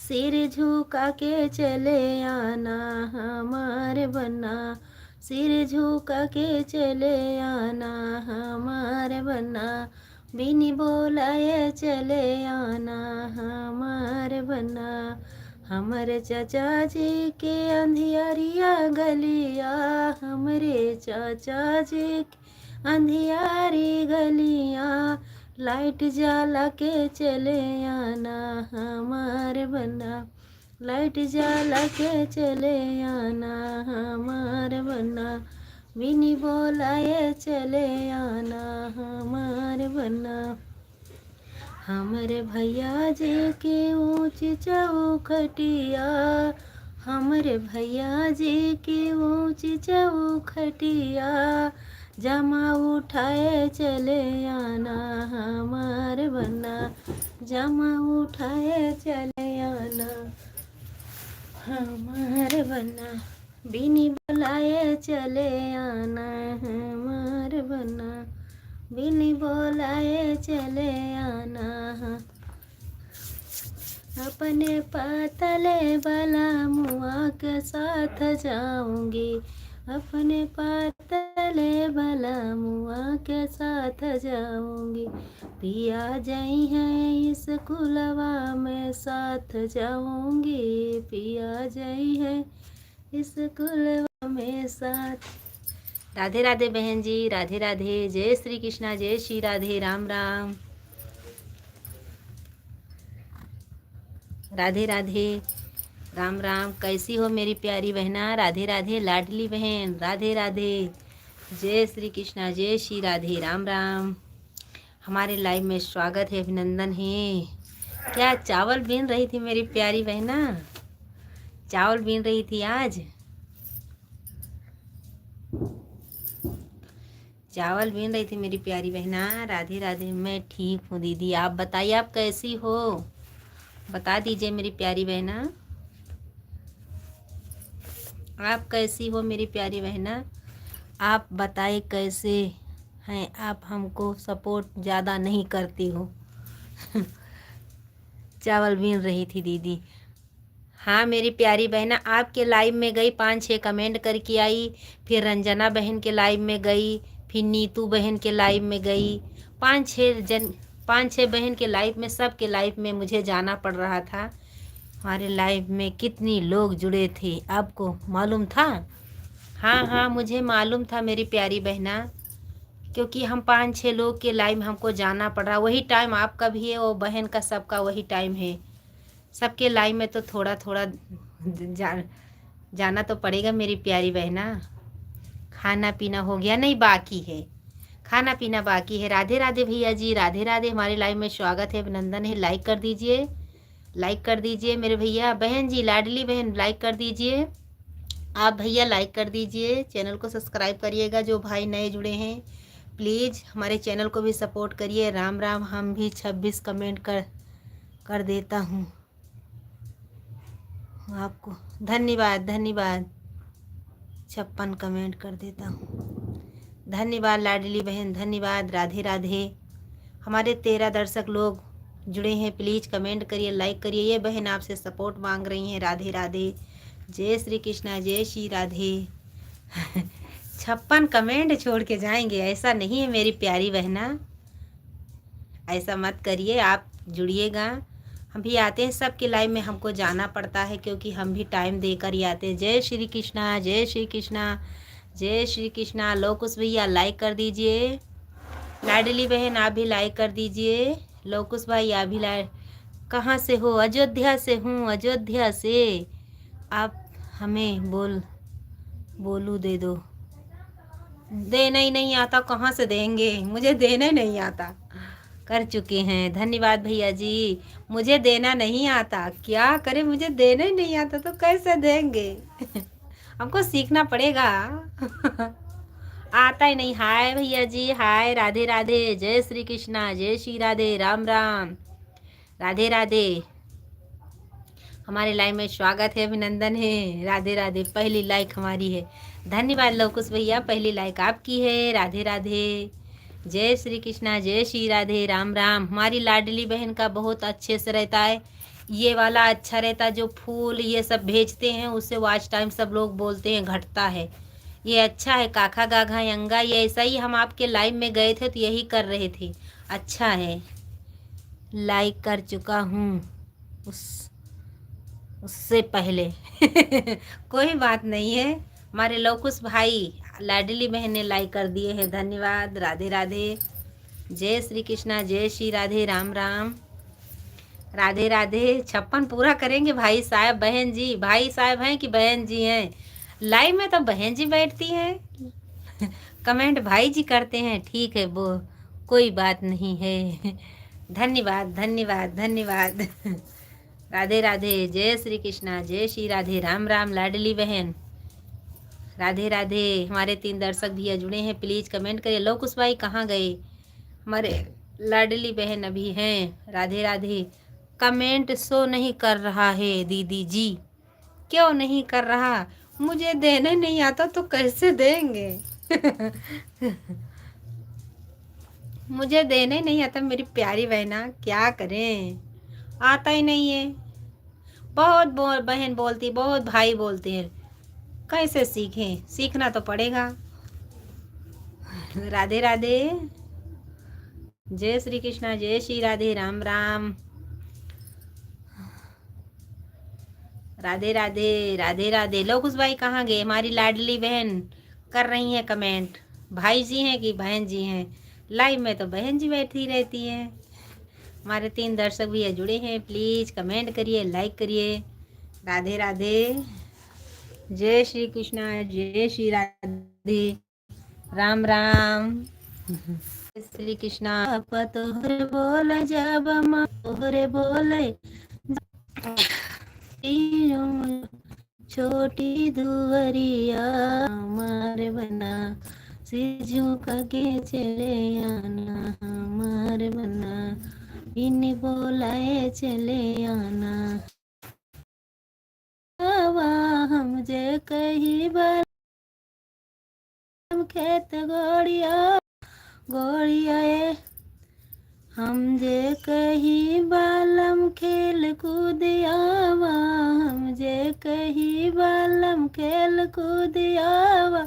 सिर झुका के चले आना हमारे बन्ना, सिर झुका के चले आना हमारे बन्ना, बिनी बोलाए चले आना हमारे बन्ना। हमारे चाचा जी के अंधियारिया गलिया, हमारे चाचा जी के अंधियारी गलिया, लाइट जला के चले आना हमारे बन्ना, लाइट जला के चले आना हमारे बन्ना, बिनी बोलाए चले आना हमारे बन्ना। हमारे भैया जी की ऊंची चौखटिया, हमारे भैया जी की ऊंची चौखटिया, जमा उठाए चले आना हमारे बन्ना, जमा उठाए चले आना हमारे बन्ना, बिनी बुलाए चले आना हमारे बन्ना, बिनी बोलाए चले आना। अपने पातले वाला मुआ के साथ जाऊंगी, अपने पातले वाला मुआ के साथ जाऊंगी, पिया जाई हैं इस कुलवा में साथ जाऊंगी, पिया जाई हैं इस कुलवा में साथ। राधे राधे बहन जी, राधे राधे, जय श्री कृष्णा, जय श्री राधे, राम राम, राधे राधे, राम राम। कैसी हो मेरी प्यारी बहना? राधे राधे लाडली बहन, राधे राधे, जय श्री कृष्णा, जय श्री राधे, राम राम। हमारे लाइव में स्वागत है, अभिनंदन है। क्या चावल बीन रही थी मेरी प्यारी बहना? चावल बीन रही थी आज? चावल बीन रही थी मेरी प्यारी बहना? राधे राधे। मैं ठीक हूँ दीदी, आप बताइए आप कैसी हो? बता दीजिए मेरी प्यारी बहना, आप कैसी हो मेरी प्यारी बहना? आप बताइए कैसे हैं आप? हमको सपोर्ट ज़्यादा नहीं करती हो। चावल बीन रही थी दीदी। हाँ मेरी प्यारी बहना, आपके लाइव में गई, 5-6 कमेंट करके आई, फिर रंजना बहन के लाइव में गई, फिर नीतू बहन के लाइव में गई, 5-6 बहन के लाइव में, सब के लाइव में मुझे जाना पड़ रहा था। हमारे लाइव में कितनी लोग जुड़े थे आपको मालूम था? हाँ हाँ मुझे मालूम था मेरी प्यारी बहना, क्योंकि हम 5-6 लोग के लाइव में हमको जाना पड़ रहा। वही टाइम आपका भी है, वो बहन का सबका वही टाइम है। सबके लाइव में तो थोड़ा थोड़ा जाना तो पड़ेगा मेरी प्यारी बहना। खाना पीना हो गया? नहीं, बाकी है, खाना पीना बाकी है। राधे राधे भैया जी, राधे राधे। हमारे लाइव में स्वागत है, अभिनंदन है। लाइक कर दीजिए, लाइक कर दीजिए मेरे भैया। बहन जी, लाडली बहन, लाइक कर दीजिए। आप भैया लाइक कर दीजिए, चैनल को सब्सक्राइब करिएगा। जो भाई नए जुड़े हैं प्लीज़ हमारे चैनल को भी सपोर्ट करिए। राम राम। हम भी 26 कमेंट कर देता हूँ आपको। धन्यवाद धन्यवाद, 56 कमेंट कर देता हूँ। धन्यवाद लाडली बहन, धन्यवाद। राधे राधे। हमारे 13 दर्शक लोग जुड़े हैं, प्लीज़ कमेंट करिए, लाइक करिए। ये बहन आपसे सपोर्ट मांग रही हैं। राधे राधे, जय श्री कृष्णा, जय श्री राधे। 56 कमेंट छोड़ के जाएंगे, ऐसा नहीं है मेरी प्यारी बहना, ऐसा मत करिए। आप जुड़िएगा, हम भी आते हैं सबके लाइव में, हमको जाना पड़ता है क्योंकि हम भी टाइम देकर ही आते हैं। जय श्री कृष्णा, जय श्री कृष्णा, जय श्री कृष्णा। लोकुश भैया लाइक कर दीजिए। लाडली बहन आप भी लाइक कर दीजिए। लोकुश भाई आप भी लाइक। कहाँ से हो? अयोध्या से हूँ, अयोध्या से। आप हमें बोलू दे दो। देना ही नहीं आता, कहाँ से देंगे? मुझे देना नहीं आता। कर चुके हैं, धन्यवाद भैया जी। मुझे देना नहीं आता, क्या करें? मुझे देना ही नहीं आता तो कैसे देंगे? हमको सीखना पड़ेगा। आता ही नहीं। हाय भैया जी, हाय। राधे राधे, जय श्री कृष्णा, जय श्री राधे, राम राम, राधे राधे। हमारे लाइव में स्वागत है, अभिनंदन है। राधे राधे। पहली लाइक हमारी है, धन्यवाद लवकुश भैया, पहली लाइक आपकी है। राधे राधे, जय श्री कृष्णा, जय श्री राधे, राम राम। हमारी लाडली बहन का बहुत अच्छे से रहता है, ये वाला अच्छा रहता, जो फूल ये सब भेजते हैं उससे वॉच टाइम सब लोग बोलते हैं घटता है। ये अच्छा है काखा गाघा यंगा, ये ऐसा ही हम आपके लाइव में गए थे तो यही कर रहे थे। अच्छा है, लाइक कर चुका हूँ उस उससे पहले। कोई बात नहीं है। हमारे लौकुश भाई लाडली बहन ने लाइक कर दिए हैं, धन्यवाद। राधे राधे, जय श्री कृष्णा, जय श्री राधे, राम राम, राधे राधे। 56 पूरा करेंगे भाई साहब। बहन जी भाई साहब हैं कि बहन जी हैं? लाइव में तो बहन जी बैठती हैं, कमेंट भाई जी करते हैं। ठीक है, वो कोई बात नहीं है। धन्यवाद धन्यवाद धन्यवाद। राधे राधे, जय श्री कृष्णा, जय श्री राधे, राम राम लाडली बहन, राधे राधे। हमारे 3 दर्शक भैया जुड़े हैं, प्लीज़ कमेंट करिए। लौकुश भाई कहाँ गए? हमारे लाडली बहन अभी हैं। राधे राधे। कमेंट शो नहीं कर रहा है दीदी जी, क्यों नहीं कर रहा? मुझे देने नहीं आता तो कैसे देंगे? मुझे देने नहीं आता मेरी प्यारी बहना, क्या करें, आता ही नहीं है। बहुत बहन बोलती, बहुत भाई बोलते हैं, कैसे सीखें? सीखना तो पड़ेगा। राधे राधे, जय श्री कृष्णा, जय श्री राधे, राम राम, राधे राधे, राधे राधे। लौकुश भाई कहाँ गए? हमारी लाडली बहन कर रही हैं कमेंट, भाई जी हैं कि बहन जी हैं? लाइव में तो बहन जी बैठी रहती हैं। हमारे 3 दर्शक भी जुड़े हैं, प्लीज़ कमेंट करिए, लाइक करिए। राधे राधे, जय श्री कृष्णा, जय श्री राधे, राम राम, श्री कृष्णा। तोहरे बोले जब तोहरे बोले छोटी दुवरिया हमारे बना, सिजू का के चले आना हमारे बना, इन बोलाए चले आना। हम जे कही बार खेत गोड़िया गोड़िया, हम जे कही बालम खेल कूदियावा, हम जे कही बालम खेल कूदियावा,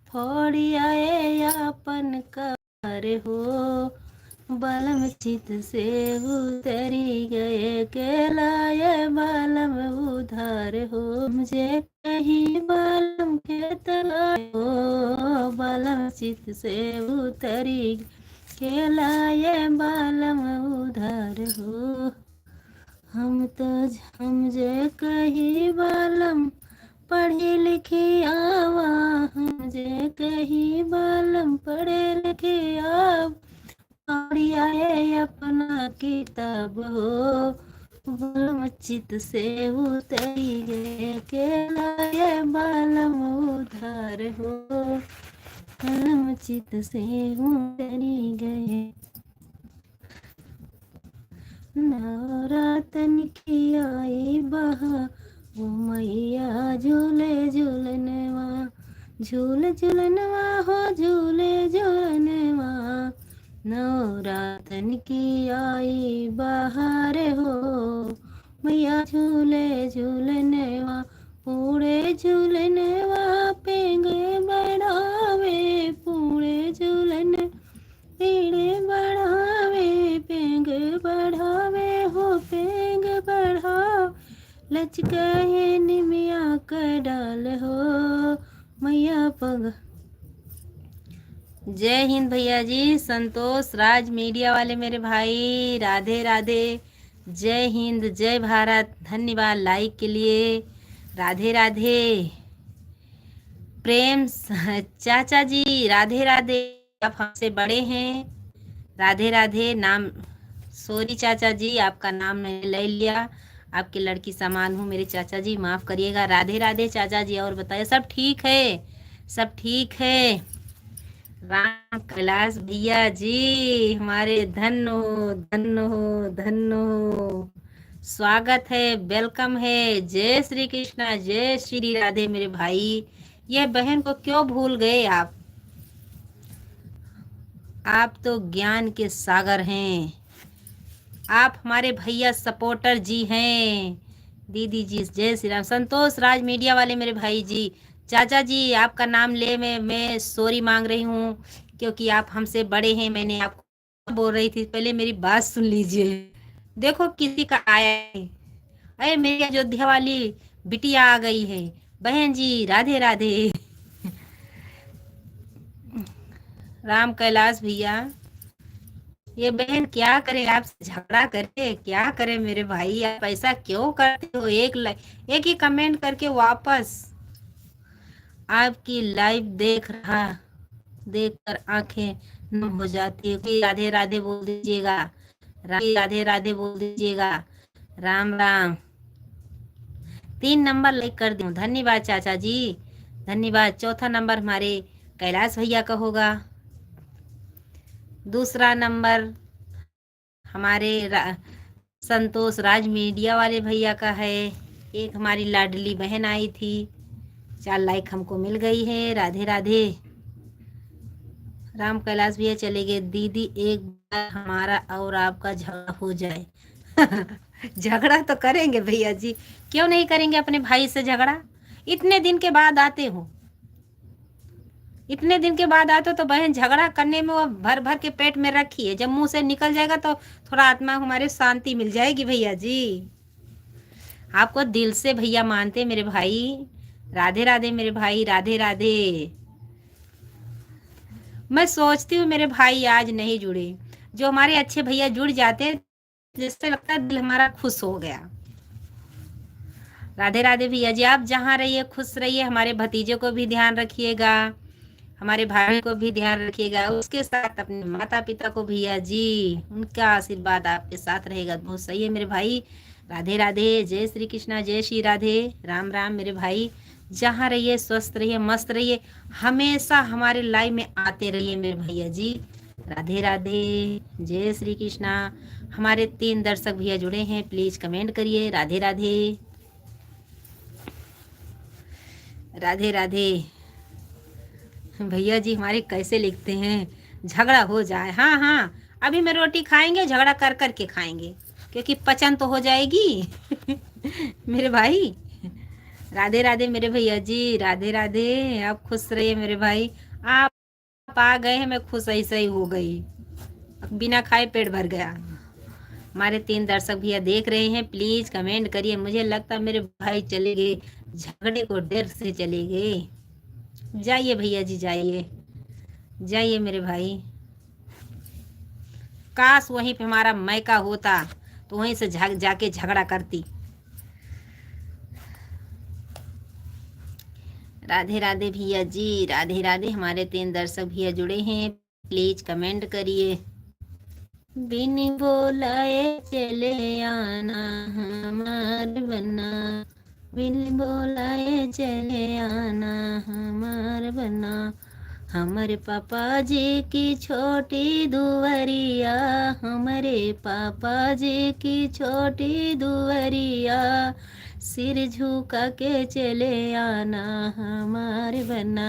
फोड़ियाए अपन कार हो, बालम चित से उतरी गए, केलाए बालम उधार हो, मुझे कहीं बालम खेत हो, बालम चित से उतरी, केलाए बालम उधार हो। हम जे कहीं बालम पढ़ी लिखी आवा, हम जे कहीं बालम पढ़े लिखी आव, आए अपना किताब हो, बालम चित से उतरी गए, केलाए बालम उधार हो, बालम चित से उतरी गए। नवरातन की आई बहा, वो मैया झूले झूलनवा, झूल झूलनवा हो झूले झूलनवा, नवरातन की आई बहार हो, मैया झूले झूलनवा, पूरे झूलनवा पेंगे बढ़ावे, पूरे झूलन पेड़े बढ़ावे, पेंग बढ़ावे हो पेंग बढ़ाओ, लचकाए निमिया का डाल हो, मैया पग। जय हिंद भैया जी, संतोष राज मीडिया वाले मेरे भाई, राधे राधे, जय हिंद, जय भारत। धन्यवाद लाइक के लिए, राधे राधे। प्रेम चाचा जी राधे राधे, आप हमसे बड़े हैं, राधे राधे। नाम सॉरी चाचा जी, आपका नाम मैंने ले लिया, आपकी लड़की समान हूँ मेरे चाचा जी, माफ़ करिएगा। राधे राधे चाचा जी, और बताइए सब ठीक है? सब ठीक है। राम कैलाश भैया जी हमारे धन्य हो धन्य हो धन्य हो, स्वागत है, वेलकम है। जय श्री कृष्णा, जय श्री राधे मेरे भाई। यह बहन को क्यों भूल गए आप तो ज्ञान के सागर हैं। आप हमारे भैया सपोर्टर जी हैं। दीदी जी जय श्री राम। संतोष राज मीडिया वाले मेरे भाई जी, चाचा जी आपका नाम ले मैं सॉरी मांग रही हूँ, क्योंकि आप हमसे बड़े हैं। मैंने आपको बोल रही थी, पहले मेरी बात सुन लीजिए। देखो किसी का आया है। अरे मेरी अयोध्या वाली बिटिया आ गई है। बहन जी राधे राधे। राम कैलाश भैया, ये बहन क्या करे, आपसे झगड़ा करे क्या करे मेरे भाई, आप ऐसा क्यों करते हो। एक ही कमेंट करके वापस। आपकी लाइव देखकर आंखें नम हो जाती है। कोई राधे राधे बोल दीजिएगा, राधे राधे बोल दीजिएगा। राम राम। 3 नंबर लाइक कर दूं, धन्यवाद चाचा जी, धन्यवाद। चौथा नंबर हमारे कैलाश भैया का होगा। दूसरा नंबर हमारे संतोष राज मीडिया वाले भैया का है। एक हमारी लाडली बहन आई थी, 4 लाइक हमको मिल गई है। राधे राधे। राम कैलाश भैया चले गए। दीदी एक बार हमारा और आपका झगड़ा हो जाए। झगड़ा तो करेंगे भैया जी, क्यों नहीं करेंगे अपने भाई से झगड़ा। इतने दिन के बाद आते हो, इतने दिन के बाद आते हो तो बहन झगड़ा करने में वो भर भर के पेट में रखी है। जब मुंह से निकल जाएगा तो थोड़ा आत्मा हमारे शांति मिल जाएगी भैया जी। आपको दिल से भैया मानते मेरे भाई। राधे राधे मेरे भाई, राधे राधे। मैं सोचती हूँ मेरे भाई आज नहीं जुड़े। जो हमारे अच्छे भैया जुड़ जाते हैं, जिससे लगता है दिल हमारा खुश हो गया। राधे राधे भैया जी, आप जहाँ रहिए खुश रहिए। हमारे भतीजे को भी ध्यान रखिएगा, हमारे भाई को भी ध्यान रखिएगा, उसके साथ अपने माता पिता को भैया जी, उनका आशीर्वाद आपके साथ रहेगा। बहुत सही है मेरे भाई। राधे राधे। जय श्री कृष्णा, जय श्री राधे। राम राम मेरे भाई। जहाँ रहिए स्वस्थ रहिए, मस्त रहिए, हमेशा हमारे लाइव में आते रहिए मेरे भैया जी। राधे राधे। जय श्री कृष्णा। हमारे 3 दर्शक भैया जुड़े हैं, प्लीज कमेंट करिए। राधे राधे, राधे राधे। भैया जी हमारे कैसे लिखते हैं, झगड़ा हो जाए। हाँ हाँ, अभी मैं रोटी खाएंगे, झगड़ा कर कर के खाएंगे, क्योंकि पचन तो हो जाएगी। मेरे भाई। राधे राधे मेरे भैया जी, राधे राधे। आप खुश रहिए मेरे भाई। आप आ गए हैं, मैं खुश ऐसे ही हो गई, बिना खाए पेट भर गया। हमारे 3 दर्शक भैया देख रहे हैं, प्लीज कमेंट करिए। मुझे लगता मेरे भाई चले गए, झगड़े को डर से चले गए। जाइए भैया जी, जाइए जाइए मेरे भाई। काश वहीं पे हमारा मैका होता तो वहीं से जाके झगड़ा करती। राधे राधे भैया जी, राधे राधे। हमारे 3 दर्शक भैया जुड़े हैं, प्लीज कमेंट करिए। बिन बोलाए चले आना हमार बना, बिन बोलाए चले आना हमार बना। हमारे पापा जी की छोटी दुवरिया, हमारे पापा जी की छोटी दुवरिया, सिर झुका के चले आना हमारे बना,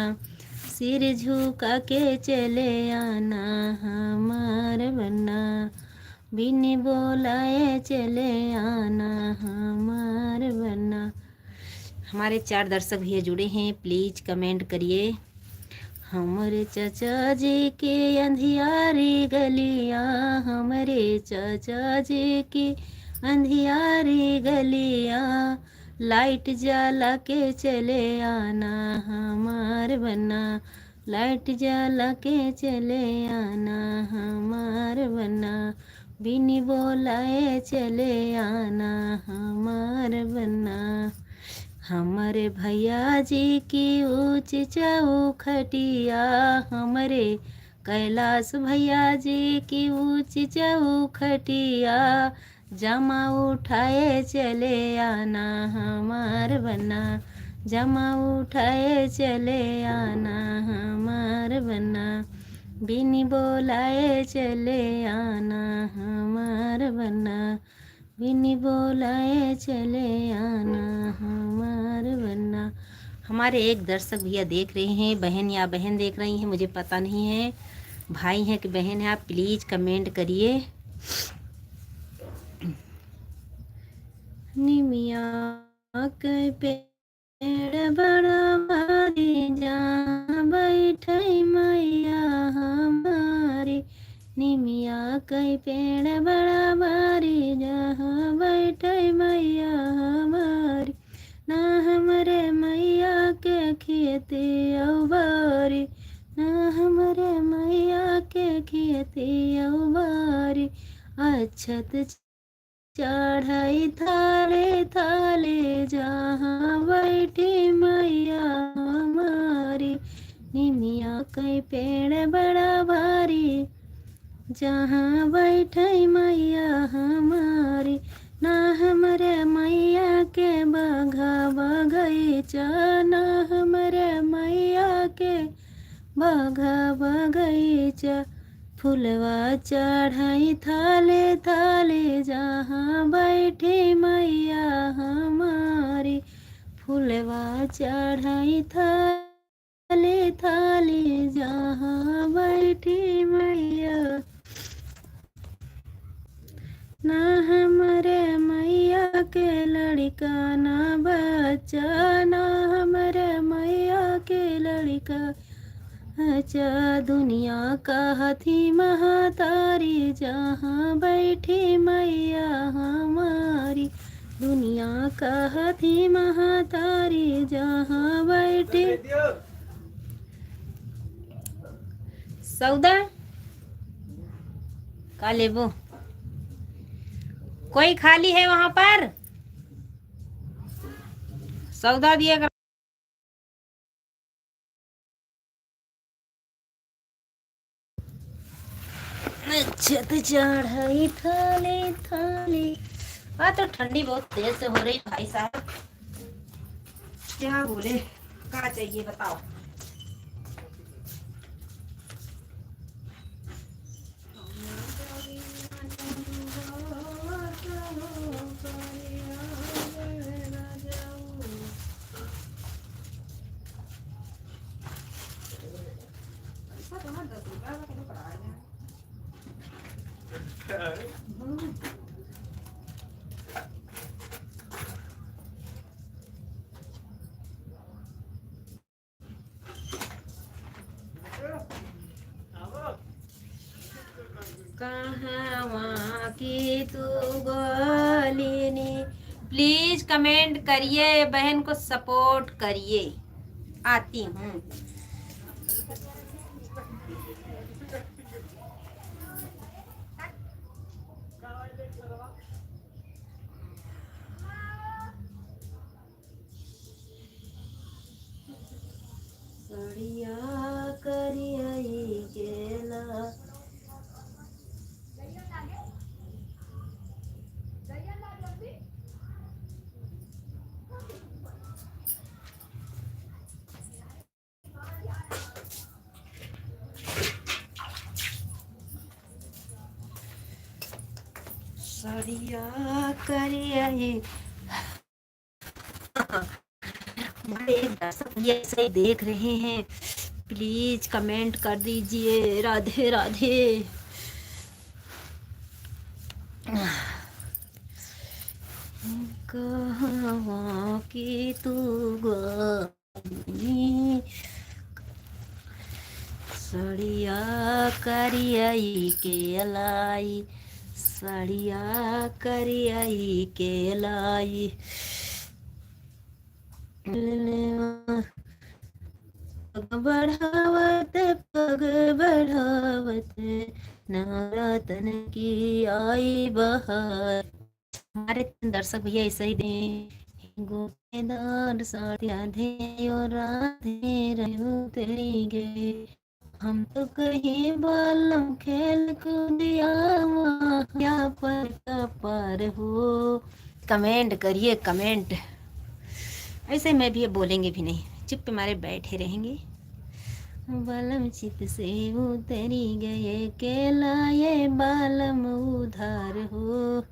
सिर झुका के चले आना हमारे बना। बिन बोलाए चले आना हमारे बना। हमारे 4 दर्शक भैया जुड़े हैं, प्लीज कमेंट करिए। हमारे चाचा जी के अंधियारी गलियां, हमारे चाचा जी की अंधियारी गलियां, लाइट जला के चले आना हमार बना, लाइट जला के चले आना हमार बना। बिन बोलाए चले आना हमार बना। हमारे भैया जी की ऊंच चौखटिया, हमारे कैलाश भैया जी की ऊंच चौखटिया, जमा उठाए चले आना हमार बना, जमा उठाए चले आना हमार बना। बिन बोलाए चले आना हमार बना, बिन बोलाए चले आना हमार बना। हमारे एक दर्शक भैया देख रहे हैं, बहन या बहन देख रही हैं, मुझे पता नहीं है भाई हैं कि बहन है। आप प्लीज़ कमेंट करिए। निमिया के पेड़ बड़ा भारी जहाँ बैठे मैया हमारी। निमिया के पेड़ बड़ा भारी जहाँ बैठे मैया हमारी। ना हमरे मैया के खेती औबारी, ना हमरे मैया के खेती औबारी। अच्छत चढ़ाई थाले थाले जहाँ बैठी मैया हमारी। निमिया के पेड़ बड़ा भारी जहाँ बैठे मैया हमारी। ना हमरे मैया के बघा बगैचा, ना हमरे मैया के बघा बगैचा। फुलवा चढ़ाई थाले थाले जहाँ बैठी मैया हमारी। फुलवा चढ़ाई थाले थाले जहाँ बैठी मैया। ना हमरे मैया के लड़का ना बच्चा, ना हमरे मैया के लड़का अच्छा। दुनिया का हथी महातारी जहाँ बैठी मैया हमारी। दुनिया का हथी महातारी जहाँ बैठी। सौदा का लेबो? कोई खाली है वहां पर? सौदा दिएगा। छत चढ़ाई थाले थाले। हाँ तो ठंडी बहुत तेज से हो रही भाई साहब, क्या बोले, क्या चाहिए बताओ। कहाँ की तू गोलिनी। प्लीज कमेंट करिए, बहन को सपोर्ट करिए। आती हूँ। सड़िया करिए केला। सड़िया करिए। हमारे दर्शक ये ऐसे देख रहे हैं, प्लीज कमेंट कर दीजिए। राधे राधे। कहाँ की तू गोनी। सड़िया करियाई के लाई, सड़िया करियाई के लाई। पग बढ़ावत पग बढ़ावत नवरातन की आई बहार। हमारे दर्शक भैया ऐसे ही दे गोपेदार साधे और राधे रहो तेरी गे। हम तो कहीं बालम खेल कूदिया पर हो। कमेंट करिए कमेंट। ऐसे मैं भी बोलेंगे भी नहीं, चुप मारे बैठे रहेंगे। बालम चित से उतरी गए के लाए बालम उधार हो।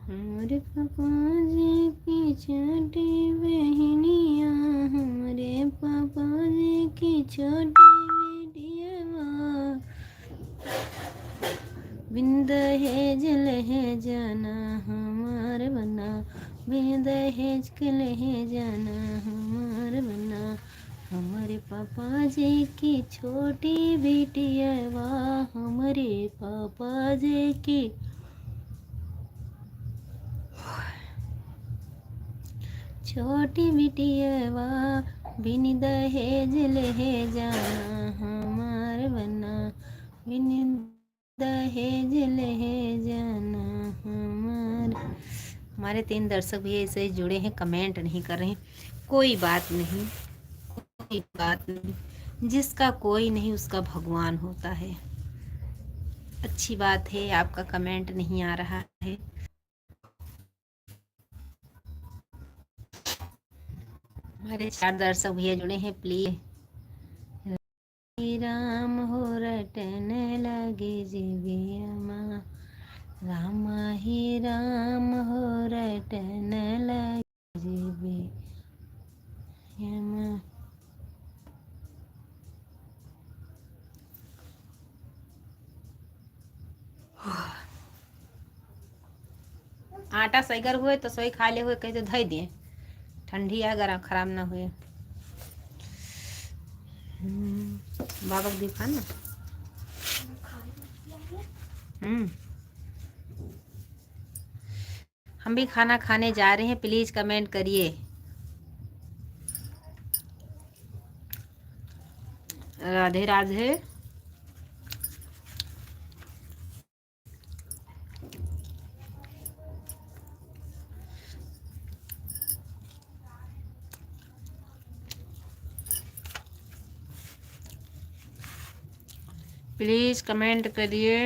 हमारे पापा जी की छोटी बहनिया, हमारे पापा जी की छोटी बेटिया, बिन दहेज लहे जाना हमार बना, बिन दहेज के लहे जाना हमार बना। हमारे पापा जी की छोटी बेटिया वाह, हमारे पापा जी की छोटी बिटिया वाह, बिन दहेज लहे जाना हमार बना, बिन दहेज लहे जाना हमार। हमारे 3 दर्शक भी ऐसे ही जुड़े हैं, कमेंट नहीं कर रहे हैं। कोई बात नहीं, कोई बात नहीं, जिसका कोई नहीं उसका भगवान होता है। अच्छी बात है आपका कमेंट नहीं आ रहा है। हमारे 4 दर्शक भैया जुड़े हैं, प्लीज। राम हो रटन लगे जीविया माँ, रामा ही राम हो रटन लगे जीविया माँ। आटा सही हुए तो सही खा ले हुए, कैसे धो दिए, ठंडी है गरम खराब ना हुए। बाबा को दिखा ना। हम भी खाना खाने जा रहे हैं, प्लीज कमेंट करिए। राधे राधे। प्लीज कमेंट करिए।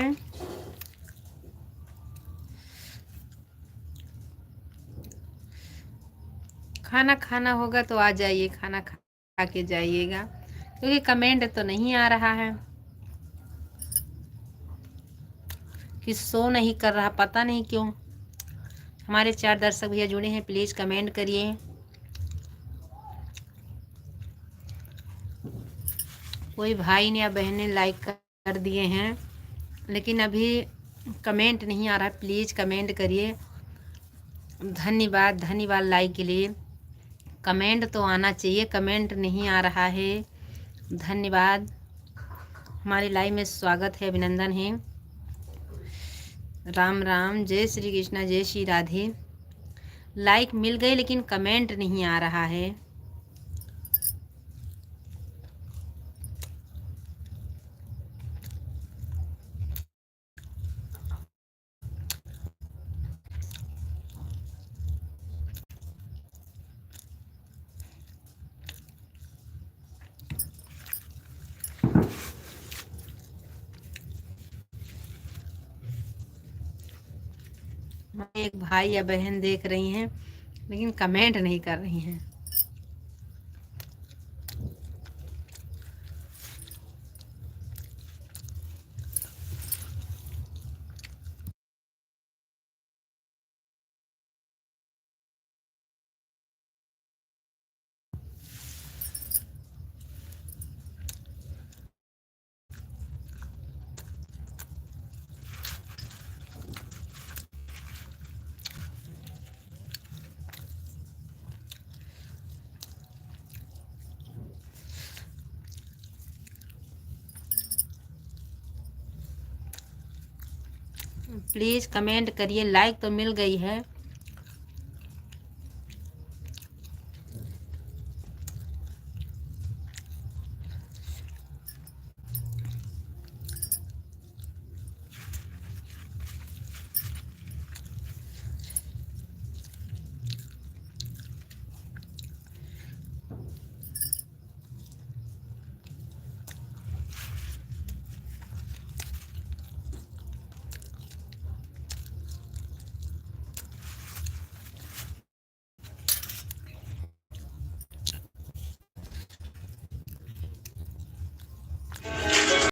खाना खाना होगा तो आ जाइए, खाना खा के जाइएगा, क्योंकि कमेंट तो नहीं आ रहा है कि शो नहीं कर रहा, पता नहीं क्यों। हमारे 4 दर्शक भैया जुड़े हैं, प्लीज कमेंट करिए। कोई भाई ने या बहन ने लाइक कर दिए हैं, लेकिन अभी कमेंट नहीं आ रहा है। प्लीज कमेंट करिए। धन्यवाद, धन्यवाद लाइक के लिए। कमेंट तो आना चाहिए, कमेंट नहीं आ रहा है। धन्यवाद। हमारे लाइव में स्वागत है, अभिनंदन है। राम राम, जय श्री कृष्णा, जय श्री राधे। लाइक मिल गई लेकिन कमेंट नहीं आ रहा है। एक भाई या बहन देख रही हैं लेकिन कमेंट नहीं कर रही हैं। प्लीज कमेंट करिए। लाइक तो मिल गई है